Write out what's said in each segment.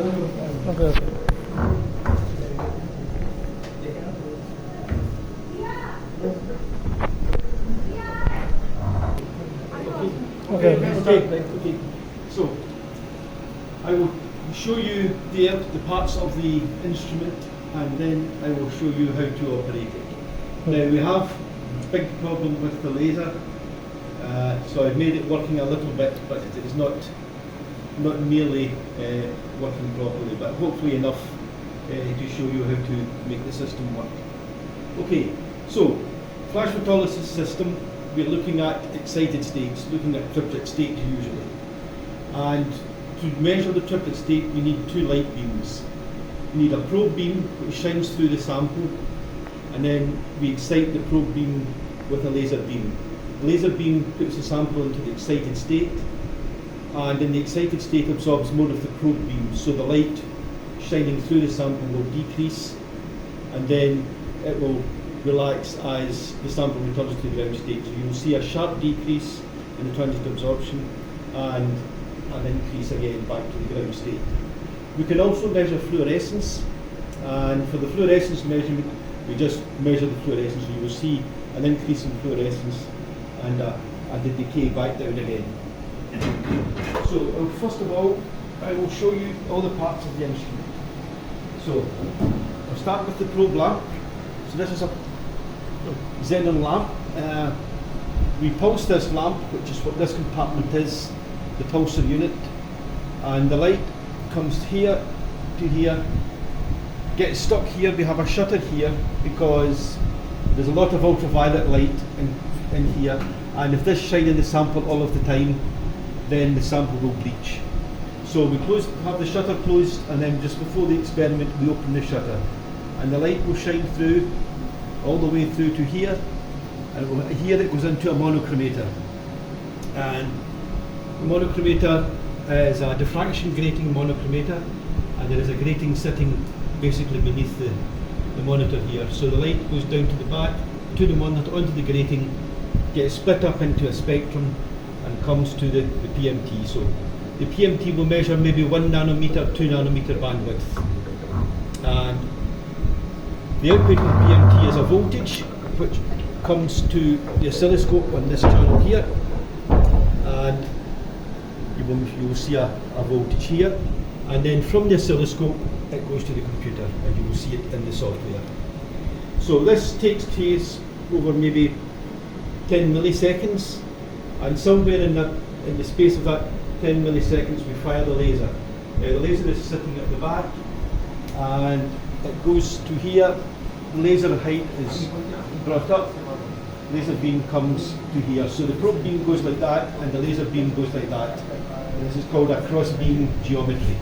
Okay. Okay. So I will show you the parts of the instrument, and then I will show you how to operate it. Now we have a big problem with the laser, so I've made it working a little bit, but it is not nearly working properly, but hopefully enough to show you how to make the system work. Okay, so flash photolysis system, we're looking at excited states, looking at triplet states usually. And to measure the triplet state, we need two light beams. We need a probe beam which shines through the sample, and then we excite the probe beam with a laser beam. The laser beam puts the sample into the excited state, and in the excited state absorbs more of the probe beam, so the light shining through the sample will decrease, and then it will relax as the sample returns to the ground state. So you will see a sharp decrease in the transient absorption and an increase again back to the ground state. We can also measure fluorescence, and for the fluorescence measurement, we just measure the fluorescence. You will see an increase in fluorescence and the decay back down again. So first of all, I will show you all the parts of the instrument. So I'll start with the probe lamp. So this is a xenon lamp. We pulse this lamp, which is what this compartment is, the pulsar unit, and the light comes here to here, gets stuck here. We have a shutter here because there's a lot of ultraviolet light in here, and if this shines in the sample all of the time, then the sample will bleach. So we have the shutter closed, and then just before the experiment we open the shutter, and the light will shine through all the way through to here, and here it goes into a monochromator. And the monochromator is a diffraction grating monochromator, and there is a grating sitting basically beneath the monitor here. So the light goes down to the back, to the monitor, onto the grating, gets split up into a spectrum, and comes to the PMT. So the PMT will measure maybe 1 nanometer, 2 nanometer bandwidth. And the output of the PMT is a voltage which comes to the oscilloscope on this channel here, and you will see a voltage here, and then from the oscilloscope it goes to the computer, and you will see it in the software. So this takes place over maybe 10 milliseconds, and somewhere in the space of that 10 milliseconds we fire the laser. The laser is sitting at the back, and it goes to here. The laser height is brought up, laser beam comes to here. So the probe beam goes like that, and the laser beam goes like that. And this is called a cross beam geometry.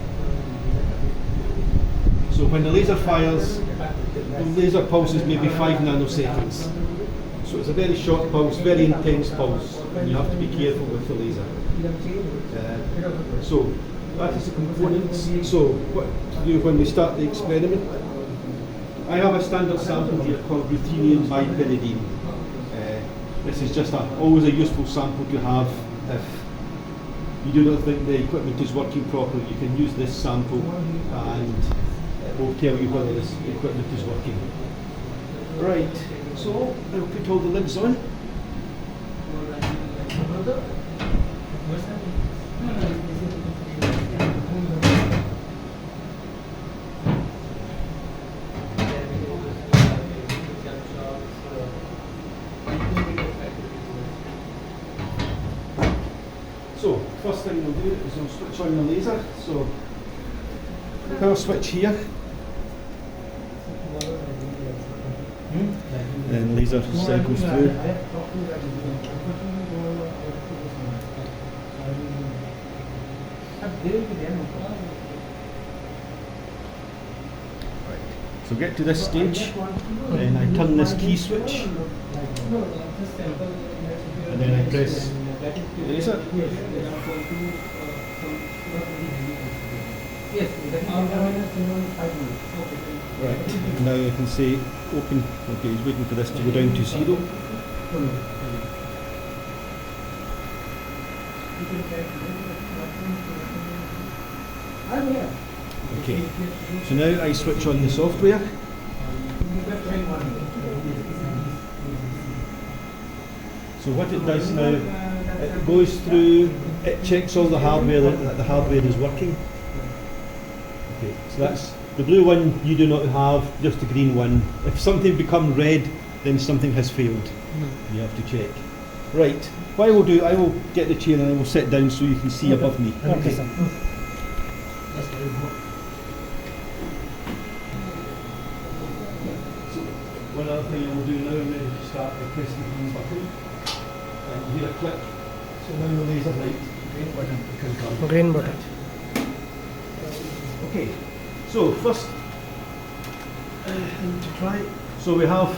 So when the laser fires, the laser pulse is maybe 5 nanoseconds. So it's a very short pulse, very intense pulse, and you have to be careful with the laser. So that is the components. So what to do when we start the experiment? I have a standard sample here called ruthenium bipyridine. This is just always a useful sample to have if you do not think the equipment is working properly. You can use this sample and it will tell you whether this equipment is working. Right, so I'll put all the lids on. So, first thing we'll do is we'll switch on the laser. So, power switch here. Then laser cycles through. So get to this stage, then I turn this key switch, and then I press the laser. Right, now you can say open. Okay, he's waiting for this to go down to 0. Okay, so now I switch on the software. So what it does now, it goes through, it checks all the hardware, that the hardware is working. Okay, so that's the blue one you do not have, just the green one. If something becomes red, then something has failed. You have to check. Right, what I will do, I will get the chair and I will sit down so you can see above me. Okay, sir. One other thing I will do now, I'm ready to start by pressing the green button. And you hear a click. So now the laser light, green button, can come. Green button. Okay, so first, to try. So we have,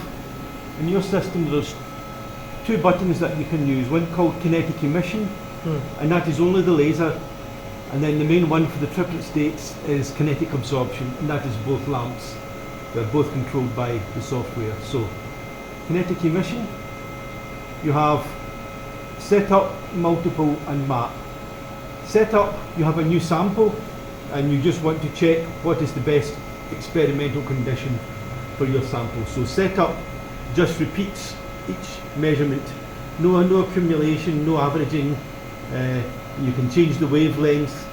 in your system, there's two buttons that you can use. One called kinetic emission, and that is only the laser. And then the main one for the triplet states is kinetic absorption, and that is both lamps. They're both controlled by the software. So, kinetic emission, you have setup, multiple, and map. Setup, you have a new sample, and you just want to check what is the best experimental condition for your sample. So setup just repeats each measurement. No accumulation, no averaging. You can change the wavelength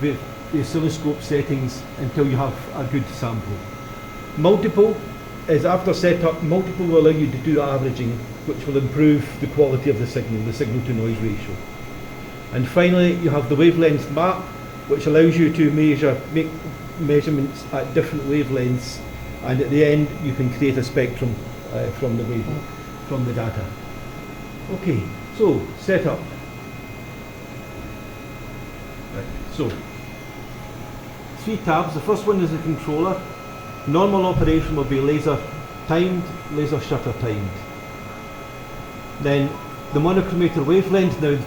with the oscilloscope settings until you have a good sample. Multiple is after setup. Multiple will allow you to do averaging, which will improve the quality of the signal to noise ratio. And finally, you have the wavelength map, which allows you to make measurements at different wavelengths, and at the end you can create a spectrum from the data. Okay, so setup. Right, so 3 tabs. The first one is the controller. Normal operation will be laser timed, laser shutter timed. Then the monochromator wavelength. Now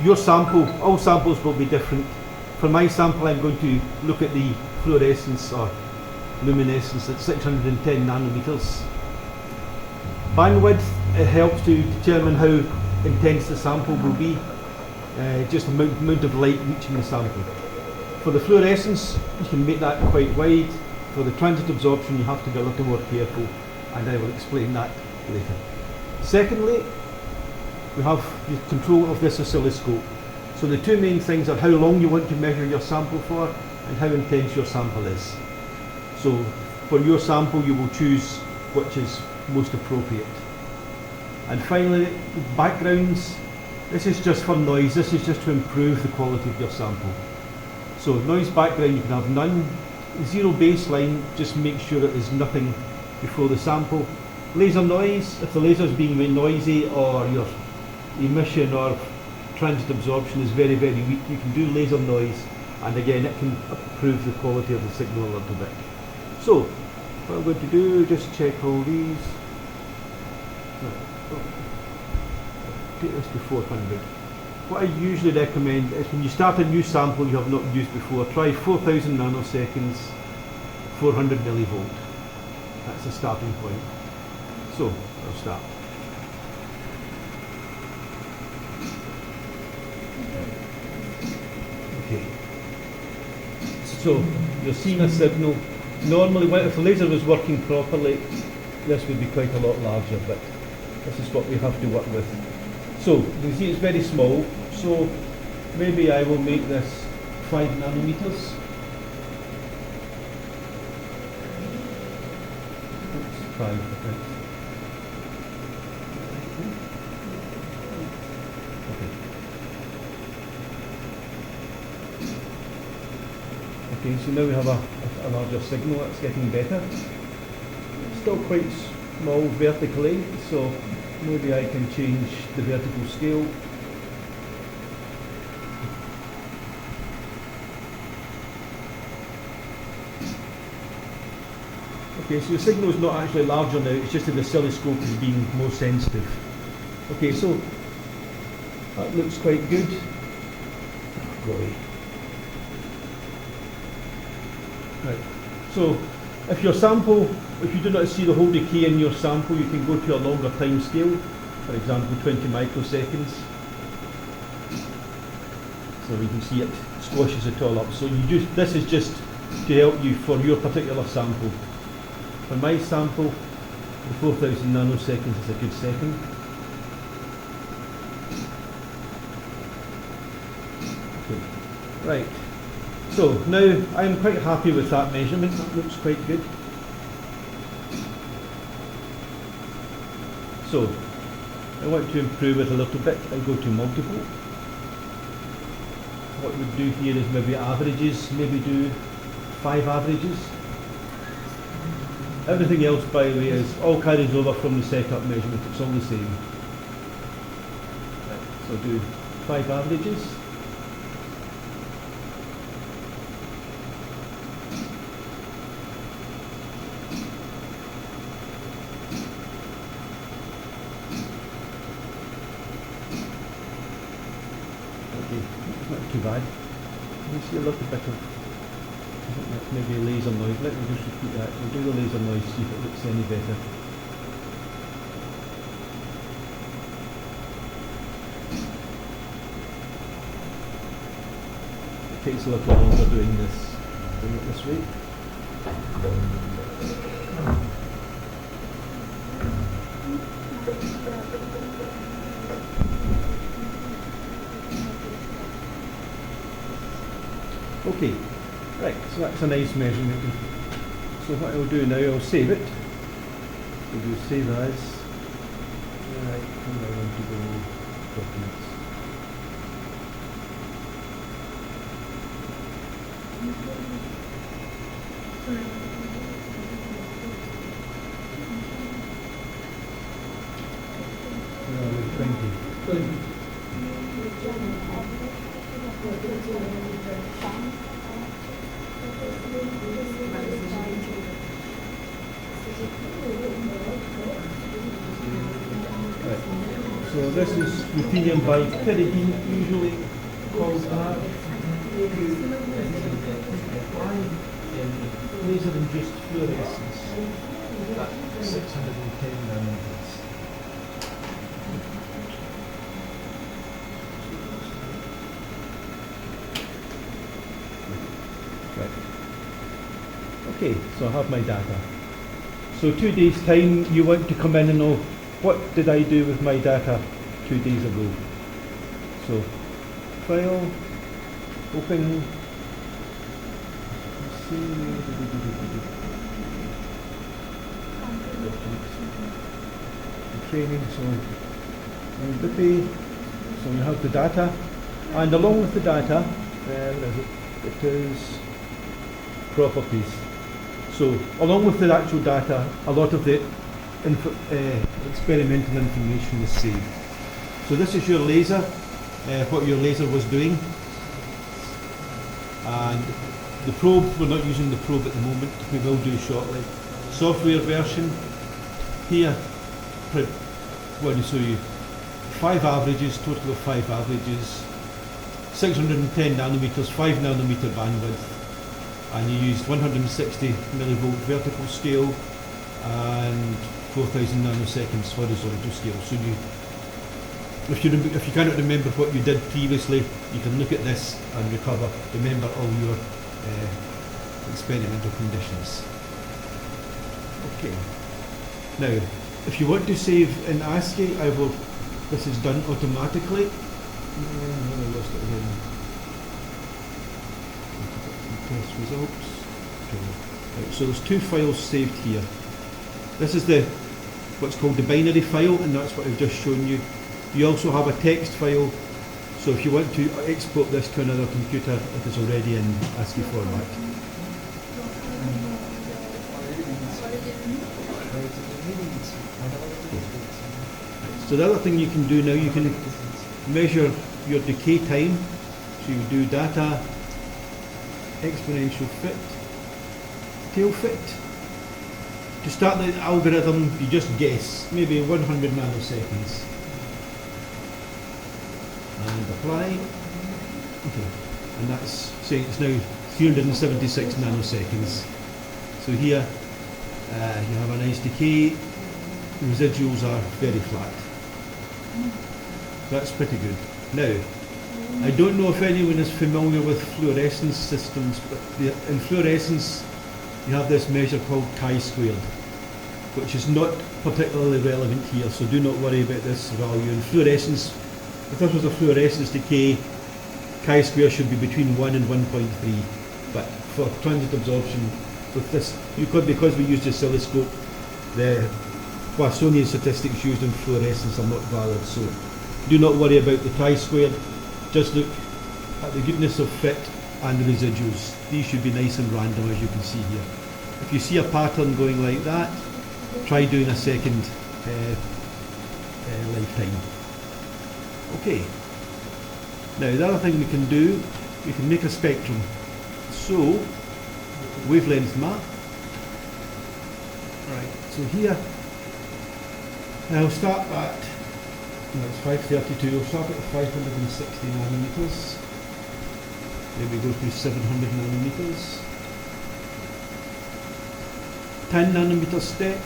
your sample, all samples will be different. For my sample, I'm going to look at the fluorescence or luminescence at 610 nanometers. Bandwidth, it helps to determine how intense the sample will be, just the amount of light reaching the sample. For the fluorescence, you can make that quite wide. For the transient absorption, you have to be a little more careful, and I will explain that later. Secondly, we have the control of this oscilloscope. So the two main things are how long you want to measure your sample for and how intense your sample is. So for your sample, you will choose which is most appropriate. And finally, backgrounds. This is just for noise. This is just to improve the quality of your sample. So noise background, you can have none. Zero baseline, just make sure that there's nothing before the sample. Laser noise, if the laser is being noisy or your emission or transient absorption is very, very weak, you can do laser noise, and again it can improve the quality of the signal a little bit. So what I'm going to do, just check all these. Take this to 400. What I usually recommend is when you start a new sample you have not used before, try 4000 nanoseconds, 400 millivolt. That's the starting point. So I'll start. Okay. So you're seeing a signal. Normally, if the laser was working properly, this would be quite a lot larger, but this is what we have to work with. So you can see it's very small, so maybe I will make this 5 nanometers. Oops, 5, okay. Okay, so now we have a larger signal. That's getting better. It's still quite small vertically, so maybe I can change the vertical scale. Okay, so the signal is not actually larger now, it's just that the oscilloscope is being more sensitive. Okay, so that looks quite good. Go away. Right. So if your sample, if you do not see the whole decay in your sample, you can go to a longer time scale, for example 20 microseconds. So you can see it squashes it all up. So this is just to help you for your particular sample. For my sample, the 4000 nanoseconds is a good second. Okay. Right. So now I'm quite happy with that measurement. That looks quite good. So I want to improve it a little bit. I go to multiple. What we'd do here is maybe averages, maybe do 5 averages. Everything else, by the way, is all carries over from the setup measurement. It's all the same. So do 5 averages. Not too bad. You see a little bit of, I think that's maybe a laser noise. Let me just repeat that. We'll do the laser noise, see if it looks any better. It takes a little longer doing it this way. Okay, right, so that's a nice measurement. So what I'll do now, I'll save it. We'll do save as. Right, and I want to go documents. No, 20. Right. So this is ruthenium bipyridine, usually called that. Laser-induced fluorescence at 610 nanometers. Right. Okay, so I have my data. So 2 days' time, you want to come in and know what did I do with my data 2 days ago. So file, open, training, so you have the data, and along with the data, it is properties. So along with the actual data, a lot of the experimental information is saved. So this is your laser, what your laser was doing, and the probe, we're not using the probe at the moment, we will do shortly. Software version, here I want to show you 5 averages, total of 5 averages, 610 nanometers, 5 nanometer bandwidth, and you used 160 millivolt vertical scale and 4000 nanoseconds horizontal scale. So if you cannot remember what you did previously, you can look at this and remember all your experimental conditions. Okay. Now, if you want to save in ASCII, this is done automatically. I lost it again. Test results. Right, so there's 2 files saved here. This is what's called the binary file, and that's what I've just shown you. You also have a text file, so if you want to export this to another computer, it is already in ASCII format. So the other thing you can do now, you can measure your decay time. So you do data, exponential fit, tail fit. To start the algorithm, you just guess, maybe 100 nanoseconds. And apply. Okay. And that's saying it's now 376 nanoseconds. So here you have a nice decay. The residuals are very flat. That's pretty good. Now, I don't know if anyone is familiar with fluorescence systems, but in fluorescence you have this measure called chi-squared, which is not particularly relevant here, so do not worry about this value. In fluorescence, if this was a fluorescence decay, chi-square should be between 1 and 1.3, but for transient absorption, with this, because we use the oscilloscope, the Poissonian statistics used in fluorescence are not valid, so do not worry about the chi-squared, just look at the goodness of fit and the residuals. These should be nice and random, as you can see here. If you see a pattern going like that, try doing a second lifetime. Okay. Now the other thing we can do, we can make a spectrum. So, wavelength map. Right, so here, I'll start at, it's 532, we'll start at 560 nanometers. Then we go to 700 nanometers. 10 nanometer step.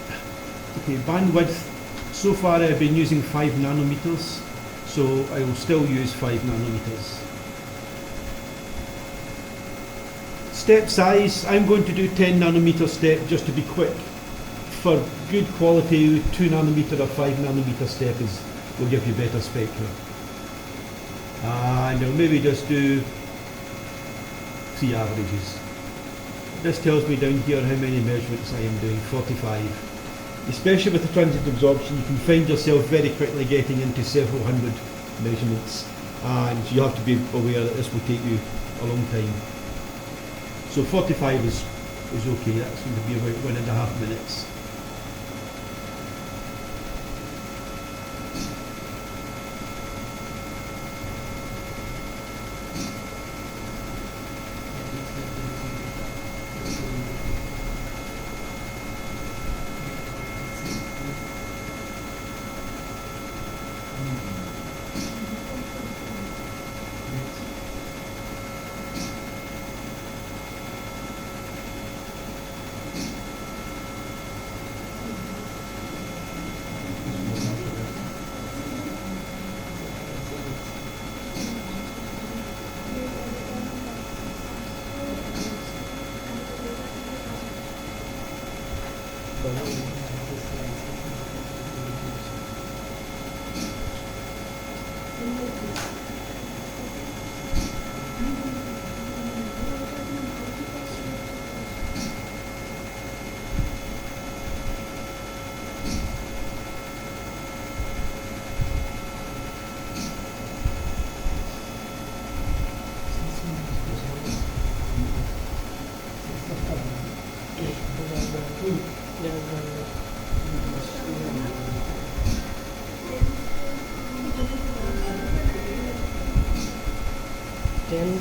Okay, bandwidth, so far I've been using 5 nanometers, so I will still use 5 nanometers. Step size, I'm going to do 10 nanometer step just to be quick. For good quality, 2 nanometer or 5 nanometer step will give you better spectra. And I'll maybe just do 3 averages. This tells me down here how many measurements I am doing, 45. Especially with the transient absorption, you can find yourself very quickly getting into several hundred measurements, and you have to be aware that this will take you a long time. So 45 is okay, that's going to be about 1.5 minutes.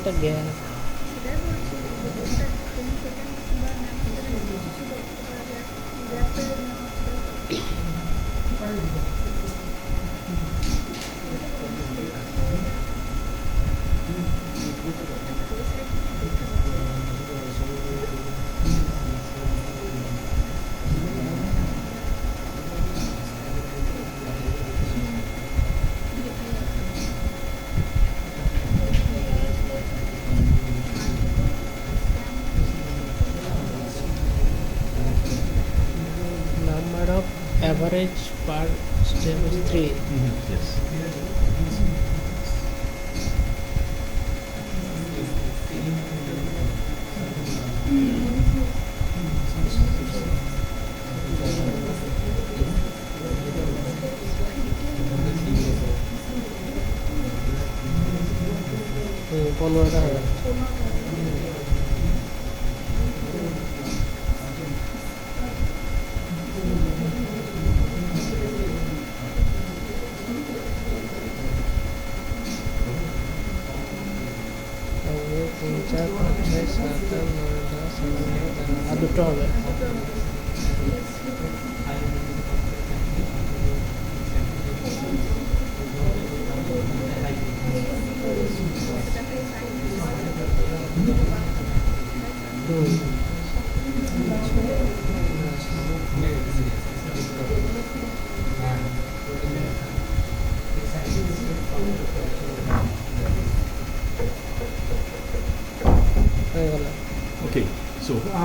Again. Average per step is 3. Yes.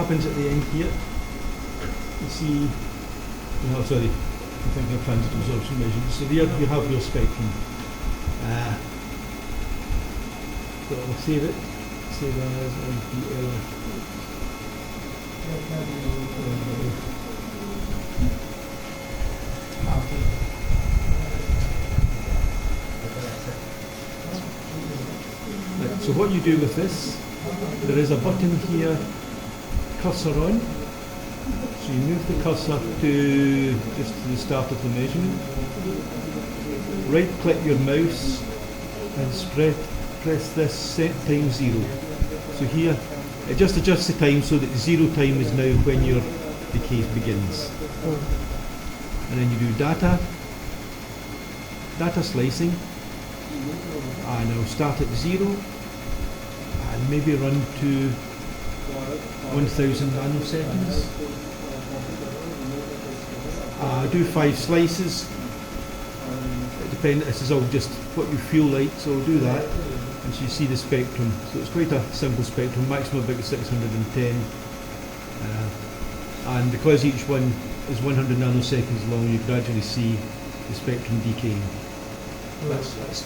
happens at the end here, you see, no, sorry, I'm thinking of transient absorption measurements. So there you have your spectrum. So I'll save it. Save as LPL. Right, so what you do with this, there is a button here, cursor on. So you move the cursor to just to the start of the measurement. Right click your mouse and press this set time 0. So here it just adjusts the time so that 0 time is now when your decay begins. And then you do data slicing, and I'll start at 0 and maybe run to 1000 nanoseconds. Do 5 slices. It depends, this is all just what you feel like, so I'll do that. And so you see the spectrum. So it's quite a simple spectrum, maximum about 610. And because each one is 100 nanoseconds long, you gradually see the spectrum decaying. That's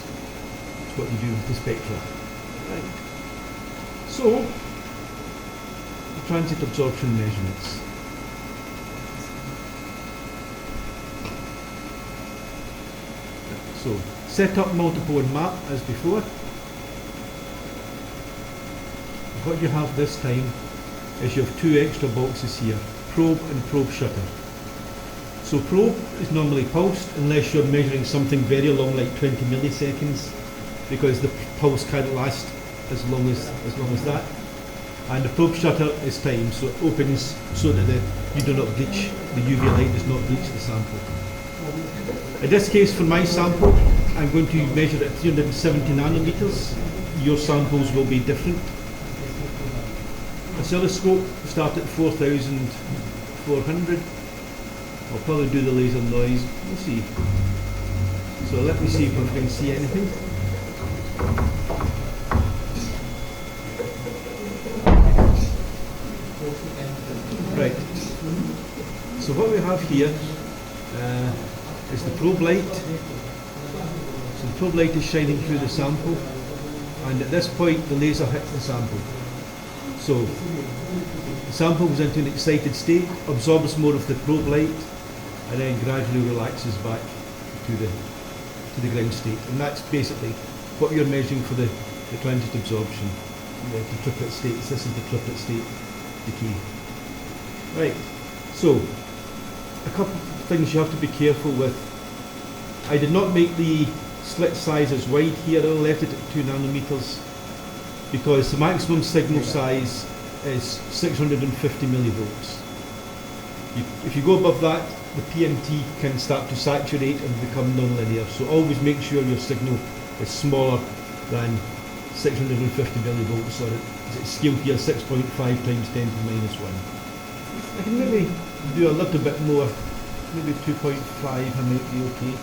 what you do with the spectra. Right. So, the transient absorption measurements. So, set up multiple and map as before. What you have this time is you have 2 extra boxes here, probe and probe shutter. So probe is normally pulsed unless you're measuring something very long like 20 milliseconds, because the pulse can't last as long as that. And the probe shutter is timed, so it opens so that you do not bleach, the UV light does not bleach the sample. In this case, for my sample, I'm going to measure at 370 nanometers. Your samples will be different. Oscilloscope, start at 4400. I'll probably do the laser noise, we'll see. So let me see if I can see anything. Right, so what we have here is the probe light. So the probe light is shining through the sample, and at this point the laser hits the sample. So the sample goes into an excited state, absorbs more of the probe light, and then gradually relaxes back to the ground state. And that's basically what you're measuring for the transient absorption. The triplet states. This is the triplet state decay. Right, so a couple of things you have to be careful with. I did not make the slit size as wide here, I left it at 2 nanometers because the maximum signal size is 650 millivolts. If you go above that, the PMT can start to saturate and become non-linear, so always make sure your signal is smaller than 650 millivolts, or it's scaled here 6.5 times 10 to the minus 1. I can maybe do a little bit more, maybe 2.5 I might be okay.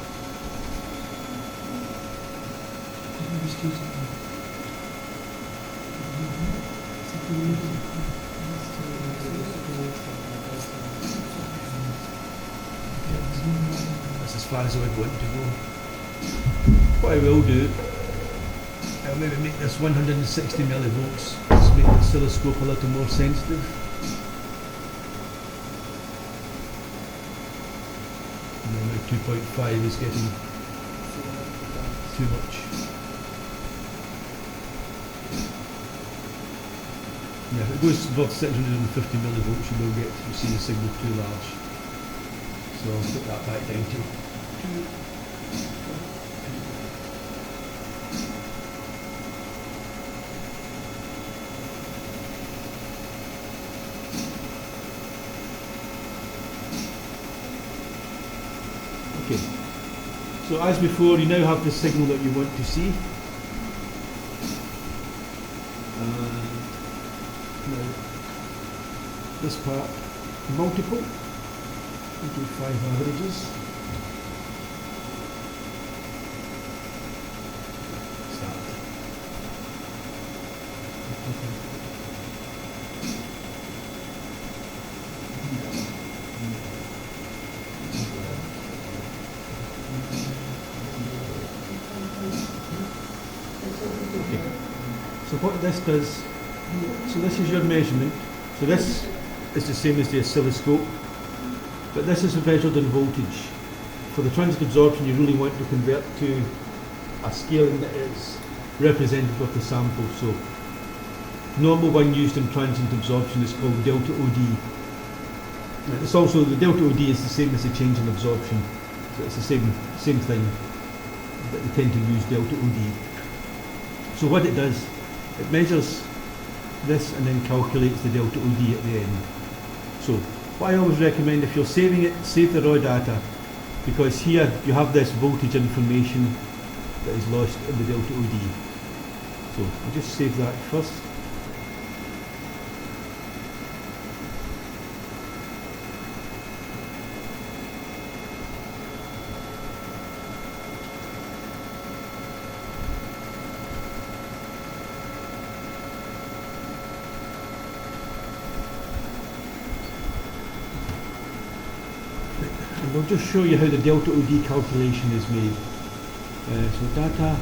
That's as far as I would want to go. What I will do, I'll maybe make this 160 millivolts, just make the oscilloscope a little more sensitive. And then my 2.5 is getting too much. Yeah, if it goes above 650 millivolts, you see the signal too large. So I'll put that back down to 2. Okay. So as before, you now have the signal that you want to see. Now, this part, multiple, we do 5 averages. Start. what this does, so this is your measurement. So this is the same as the oscilloscope, but this is measured in voltage. For the transient absorption, you really want to convert to a scaling that is representative of the sample. So normal one used in transient absorption is called delta OD. It's also, the delta OD is the same as the change in absorption. So it's the same thing, but they tend to use delta OD. So what it does, it measures this and then calculates the delta OD at the end. So what I always recommend, if you're saving it, save the raw data, because here you have this voltage information that is lost in the delta OD. So I'll just save that first. And we'll just show you how the delta OD calculation is made. So data,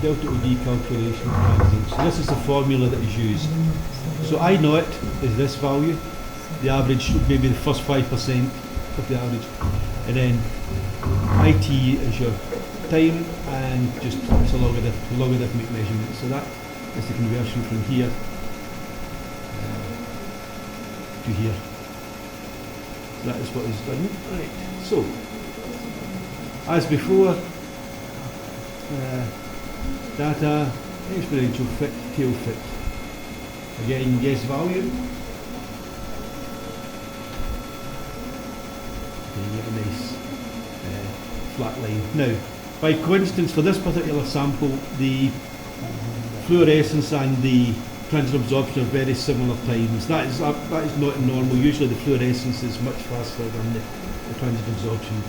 delta OD calculation, transient. So this is the formula that is used. So I naught is this value, the average, maybe the first 5% of the average, and then IT is your time, and just it's a logarithmic measurement. So that is the conversion from here to here. That is what is done. Right. So, as before, data, exponential fit, tail fit. Again, guess value. Okay, you get a nice flat line. Now, by coincidence, for this particular sample, the fluorescence and the transient absorption are very similar times. That is not normal. Usually the fluorescence is much faster than the transient absorption.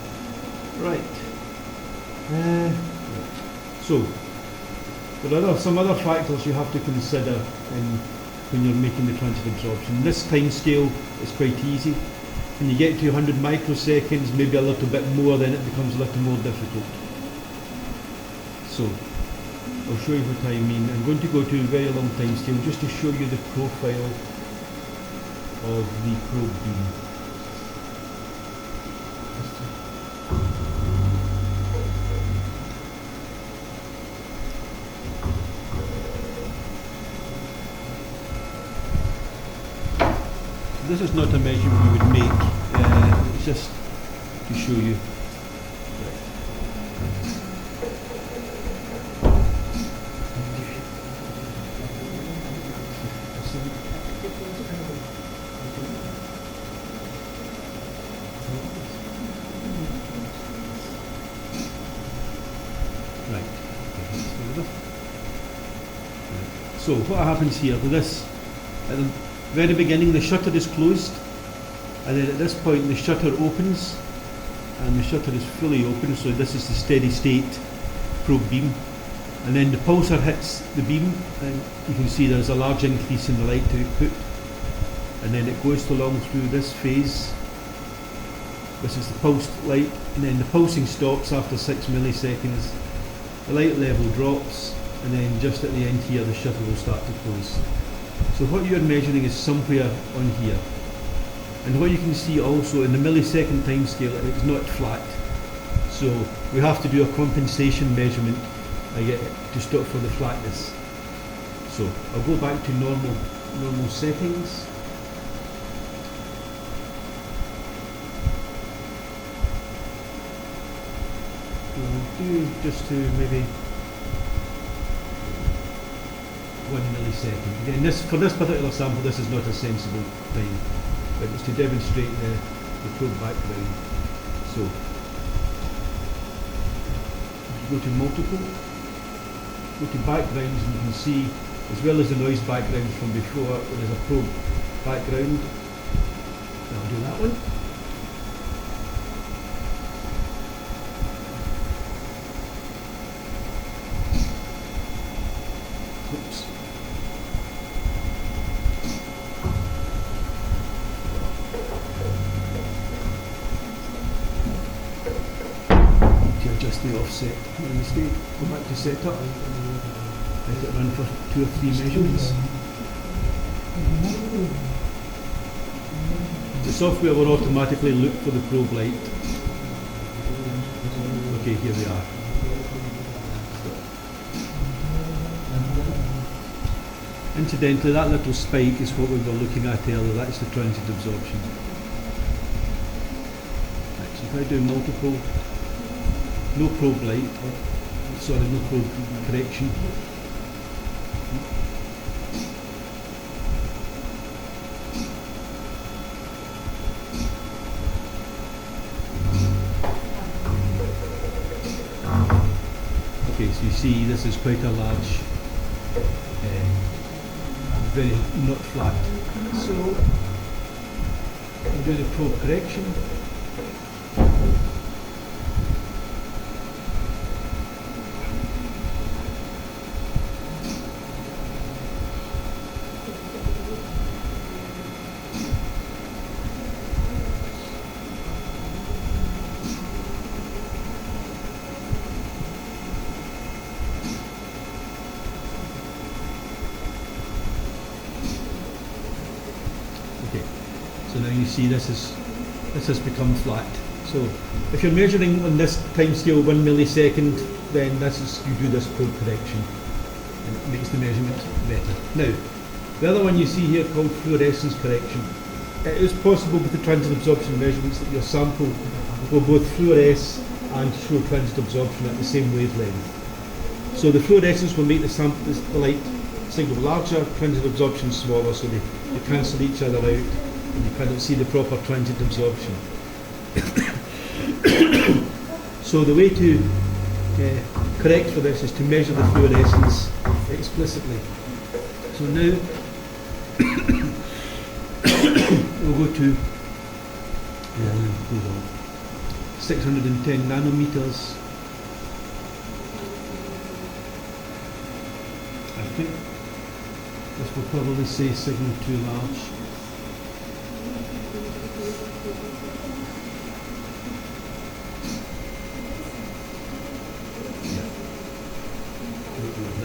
Right. So there are some other factors you have to consider when you're making the transient absorption. This time scale is quite easy. When you get to 100 microseconds, maybe a little bit more, then it becomes a little more difficult. So I'll show you what I mean. I'm going to go to a very long time scale just to show you the profile of the probe beam. This is not a measurement you would make, it's just to show you. Right. So what happens here with this? At the very beginning the shutter is closed, and then at this point the shutter opens, and the shutter is fully open, so this is the steady state probe beam. And then the pulsar hits the beam, and you can see there's a large increase in the light output, and then it goes along through this phase. This is the pulsed light, and then the pulsing stops after 6 milliseconds. The light level drops, and then just at the end here the shutter will start to close. So what you're measuring is somewhere on here. And what you can see also in the millisecond time scale, it's not flat. So we have to do a compensation measurement to stop for the flatness. So I'll go back to normal settings. We'll do just to maybe 1 millisecond. Again, for this particular sample, this is not a sensible time, but it's to demonstrate the probe background. So, go to multiple, go to backgrounds, and you can see, as well as the noise backgrounds from before, there's a probe background. I'll do that one. Oops. To adjust the offset. My mistake. Go back to setup. Let it run for 2 or 3 measurements. The software will automatically look for the probe light. Okay, here we are. Incidentally, that little spike is what we were looking at earlier. That's the transient absorption. Right, so if I do multiple, no probe light, sorry, no probe correction. Okay, so you see this is quite a large, very not flat. So I'll do the probe correction. Okay, so now you see this has become flat. So if you're measuring on this time scale 1 millisecond, then you do this probe correction and it makes the measurement better. Now, the other one you see here called fluorescence correction. It is possible with the transient absorption measurements that your sample will both fluoresce and show transient absorption at the same wavelength. So the fluorescence will make the light signal larger, transient absorption smaller, so they cancel each other out and you cannot see the proper transient absorption. So the way to correct for this is to measure the fluorescence explicitly. So now we'll go to 610 nanometers. I think this will probably say signal too large.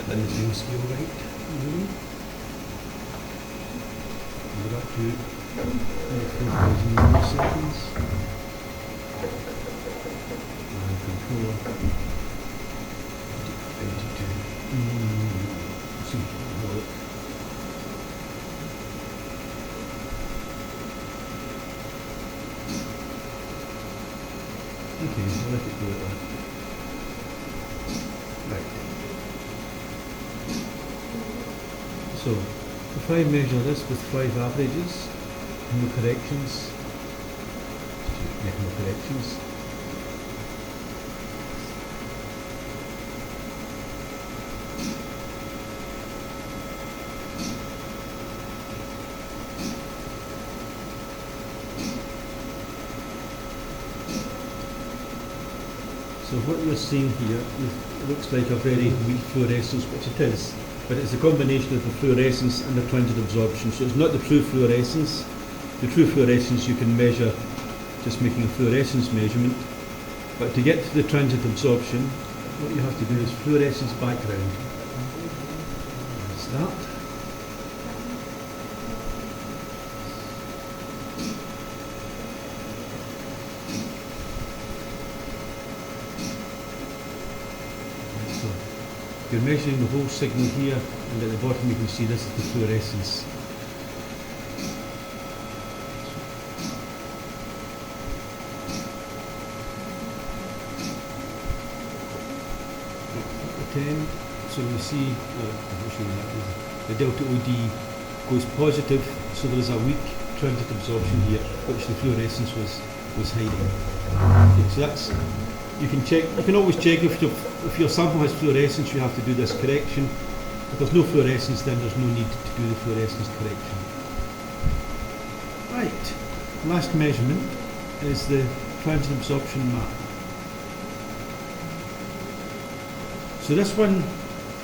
And the same scale right. We're up to 4,000 milliseconds. And control 22. Okay, so let it go at that. Right. So, if I measure this with 5 averages, no corrections, make no corrections. So what you're seeing here looks like a very weak fluorescence, which it is, but it's a combination of the fluorescence and the transient absorption. So it's not the true fluorescence. The true fluorescence you can measure just making a fluorescence measurement, but to get to the transient absorption, what you have to do is fluorescence background. Start. You're measuring the whole signal here, and at the bottom you can see this is the fluorescence. The 10, so you see, I'll show you that, the delta OD goes positive, so there is a weak transient absorption here, which the fluorescence was hiding. Okay, so that's. You can check. You can always check if your sample has fluorescence. You have to do this correction. If there's no fluorescence, then there's no need to do the fluorescence correction. Right. Last measurement is the transient absorption map. So this one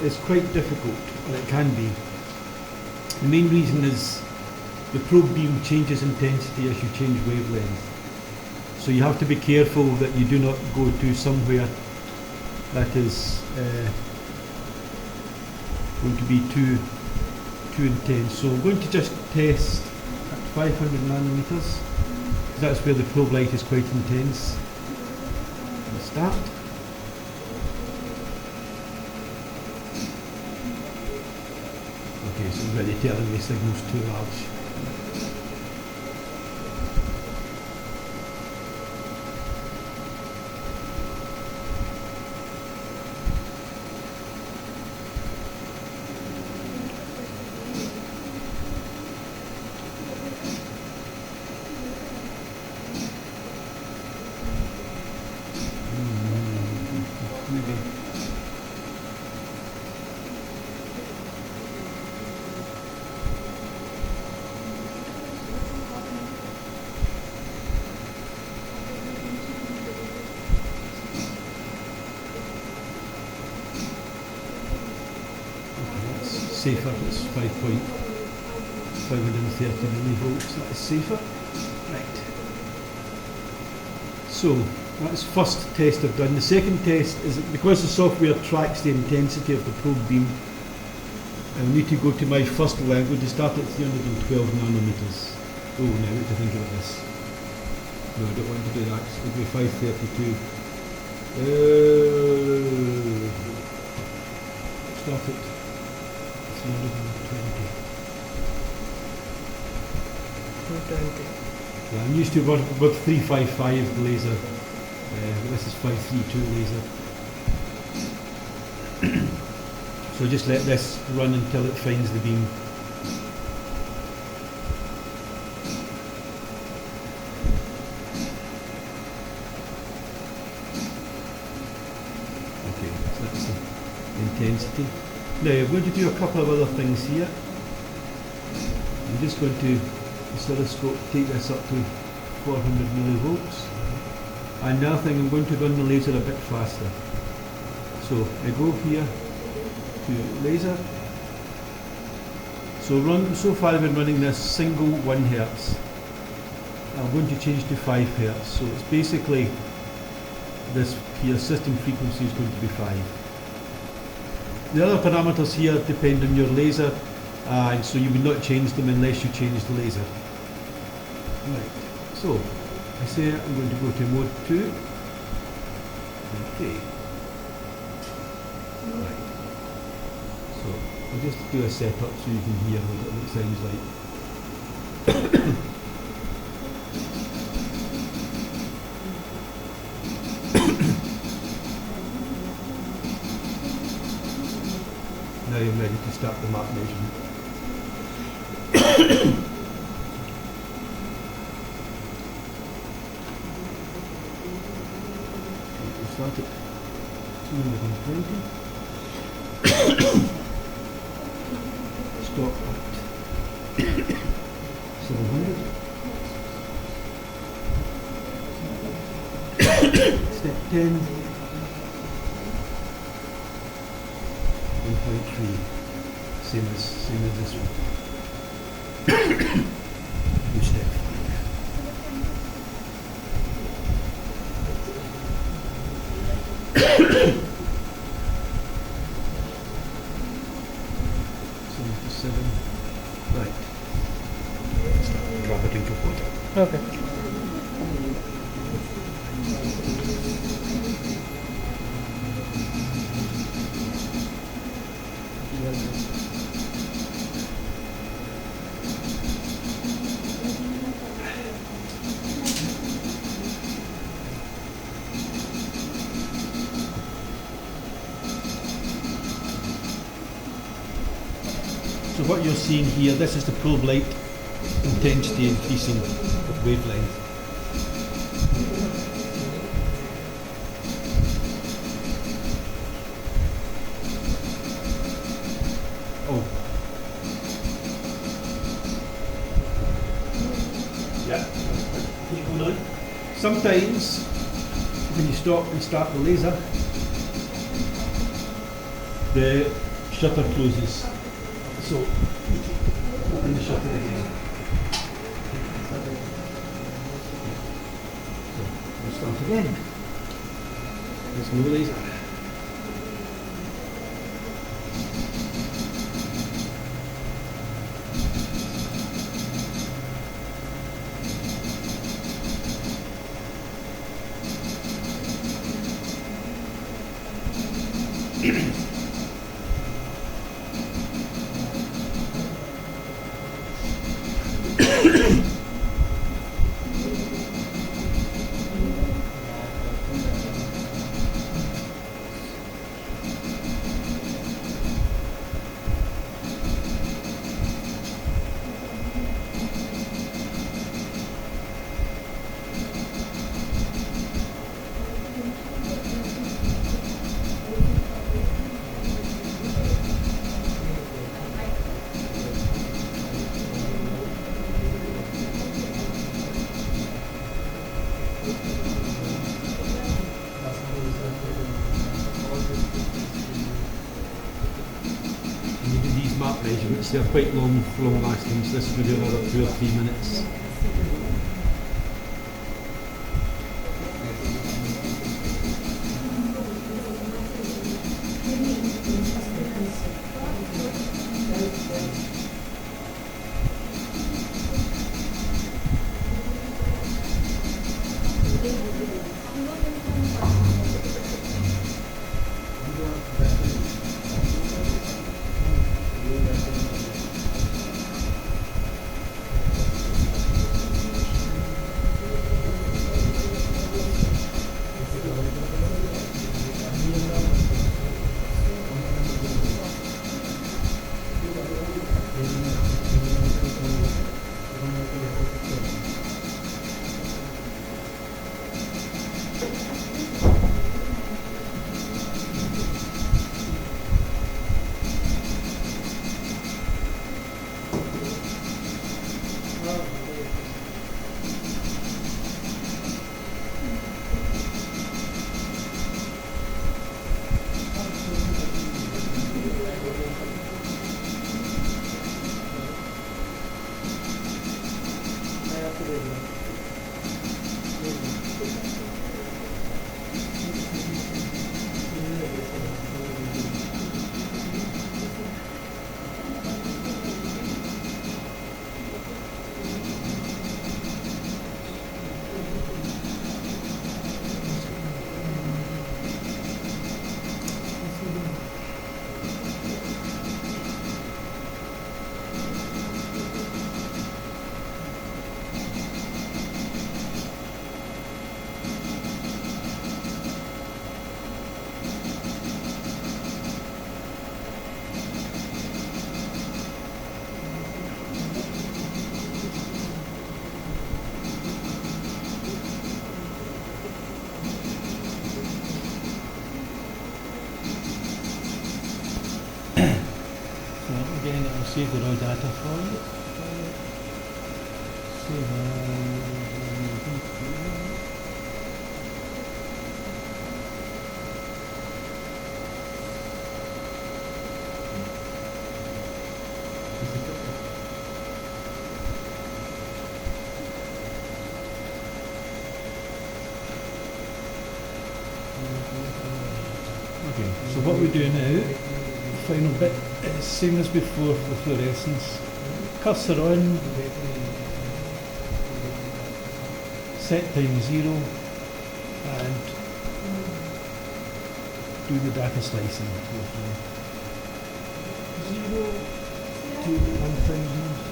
is quite difficult, and it can be. The main reason is the probe beam changes intensity as you change wavelength. So you have to be careful that you do not go to somewhere that is going to be too intense. So I'm going to just test at 500 nanometers. That's where the probe light is quite intense. And start. Okay, so it's already telling me signal's too large. Maybe. Safer, it's 5.530 millivolts, that is safer. Right. So, that's first test I've done. The second test is that because the software tracks the intensity of the probe beam, I need to go to my first level. I'm going to start at 312 nanometers. Oh, now what do you think about this? No, I don't want to do that. It's going to be 532. Start at 320. 220. Yeah, I'm used to about 355 laser. This is 532 laser. So just let this run until it finds the beam. Okay, so that's the intensity. Now I'm going to do a couple of other things here. I'm just going to oscilloscope take this up to 400 millivolts. And the other thing, I'm going to run the laser a bit faster. So I go here to laser. So far I've been running this single 1 Hertz. I'm going to change to 5 Hertz. So it's basically this here system frequency is going to be 5. The other parameters here depend on your laser, and so you would not change them unless you change the laser. Right. So I say I'm going to go to mode 2. Okay. Right. So I'll just do a setup so you can hear what it sounds like. Now I'm ready to start the map measurement. Start at 220. Stop at 700. Step 10. 1.3. Same as this one. Do step 5. Right. Drop it into water. Okay. So what you're seeing here, this is the probe light intensity increasing with wavelength. Oh. Yeah. Can you go down? Sometimes when you stop and start the laser, the shutter closes. So, open the shutter again. So, we'll start again. There's no laser. minutes, they're quite long lasting, so this is going to do another 2 or 3 minutes. Again, it will save the raw data for you. Save Okay, so what we do now, final bit, is same as before for the fluorescence. Cursor on, set time 0, and do the data slicing. 0 to 1000.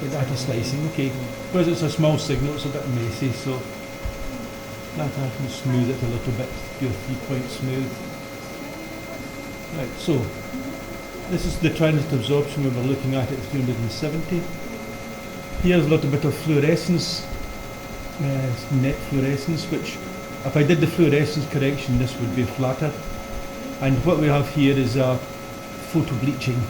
The data slicing, okay, because it's a small signal it's a bit messy, so that I can smooth it a little bit, do a 3-point smooth. Right, so this is the transient absorption we were looking at 370. Here's a little bit of fluorescence, net fluorescence, which if I did the fluorescence correction this would be flatter. And what we have here is a photo bleaching.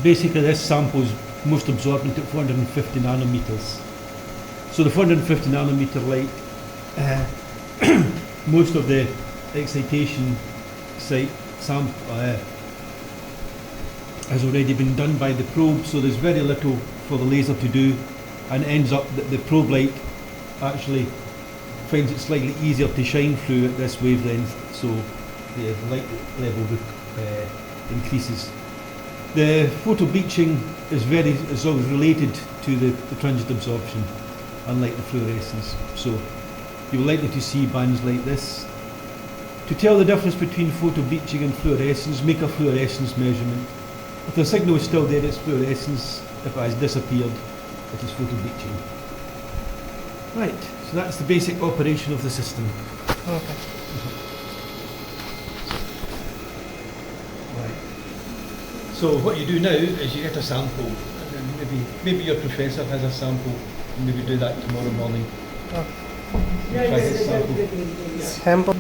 Basically this sample is most absorbent at 450 nanometers. So the 450 nanometer light, most of the excitation site sample has already been done by the probe, so there's very little for the laser to do, and it ends up that the probe light actually finds it slightly easier to shine through at this wavelength, so the light level increases. The photo bleaching is always related to the transient absorption, unlike the fluorescence. So you're likely to see bands like this. To tell the difference between photo bleaching and fluorescence, make a fluorescence measurement. If the signal is still there, it's fluorescence. If it has disappeared, it is photo bleaching. Right, so that's the basic operation of the system. Okay. So what you do now is you get a sample, and then maybe your professor has a sample, and maybe do that tomorrow morning. Oh. Try his sample. Sample.